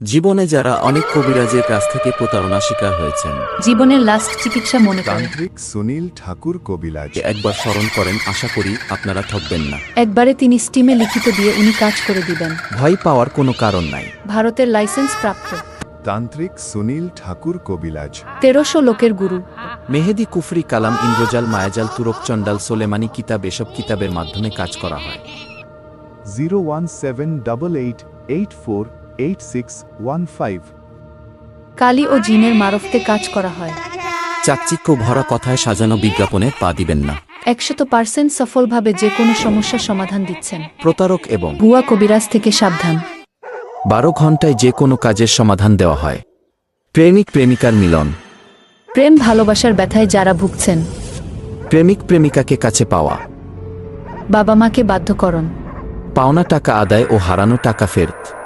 জীবনে যারা অনেক কবিরাজের কাছ থেকে প্রতারণা শিকার হয়েছেন, জীবনের লাস্ট চিকিৎসা মনে করেন। তান্ত্রিক সুনীল ঠাকুর কবিরাজ। একবার স্মরণ করেন, আশা করি আপনারা ঠকবেন না। একবারে তিনি স্টিমে লিখিত দিয়ে উনি কাজ করে দিবেন। ভয় পাওয়ার কোনো কারণ নাই। ভারতের লাইসেন্স প্রাপ্ত তান্ত্রিক সুনীল ঠাকুর কবিরাজ। 1300 লোকের গুরু। মেহেদি, কুফরি, কালাম, ইন্দ্রজাল, মায়াজাল, তুরক, চণ্ডাল, সোলেমানি কিতাব, এসব কিতাবের মাধ্যমে কাজ করা হয়। 01788484861 কালি ও জিনের মারফতে কাজ করা হয়। চাকচিক্য ভরা কথায় সাজানো বিজ্ঞাপনে পা দিবেন না। 100% সফলভাবে যে কোনো সমস্যার সমাধান দিচ্ছেন। প্রতারক এবং ভুয়া কবিরাজ থেকে সাবধান। 12 ঘন্টায় যে কোনো কাজের সমাধান দেওয়া হয়। প্রেমিক প্রেমিকার মিলন। প্রেম ভালোবাসার ব্যথায় যারা ভুগছেন। প্রেমিক প্রেমিকাকে কাছে পাওয়া। বাবা মাকে বাধ্যকরণ। পাওনা টাকা আদায় ও হারানো টাকা ফেরত।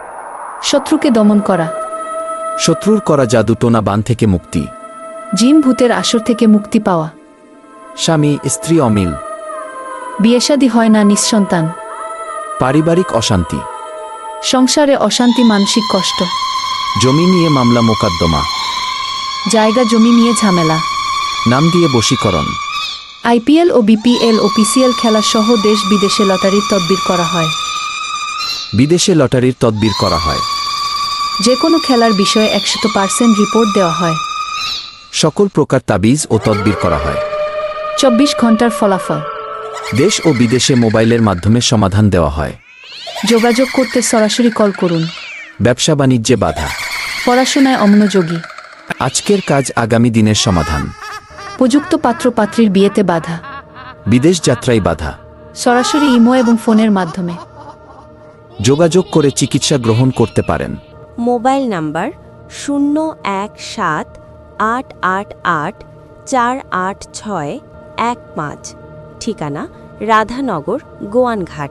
শত্রুকে দমন করা। শত্রুর করা জাদু টোনা বান থেকে মুক্তি। জিন ভূতের আসর থেকে মুক্তি পাওয়া। স্বামী স্ত্রী অমিল। বিয়েশাদী হয় না, নিঃসন্তান। পারিবারিক অশান্তি। সংসারে অশান্তি, মানসিক কষ্ট। জমি নিয়ে মামলা মোকদ্দমা। জায়গা জমি নিয়ে ঝামেলা। নাম দিয়ে বশীকরণ। আইপিএল ও বিপিএল ও পিসিএল খেলা সহ দেশ বিদেশে লটারির তদবির করা হয়। বিদেশে লটারির তদবির করা হয়। যে কোনো খেলার বিষয়ে 100% রিপোর্ট দেওয়া হয়। সকল প্রকার তাবিজ ও তদবির করা হয়। 24 ঘন্টার ফলাফল। দেশ ও বিদেশে মোবাইলের মাধ্যমে সমাধান দেওয়া হয়। যোগাযোগ করতে সরাসরি কল করুন। ব্যবসা বাণিজ্যে বাধা। পড়াশোনায় অমনোযোগী। আজকের কাজ আগামী দিনের সমাধান। উপযুক্ত পাত্র পাত্রীর বিয়েতে বাধা। বিদেশ যাত্রায় বাধা। সরাসরি ইমো এবং ফোনের মাধ্যমে যোগাযোগ করে চিকিৎসা গ্রহণ করতে পারেন। Mobile number 01788848615। ঠিকানা রাধানগর, গোয়ানঘাট।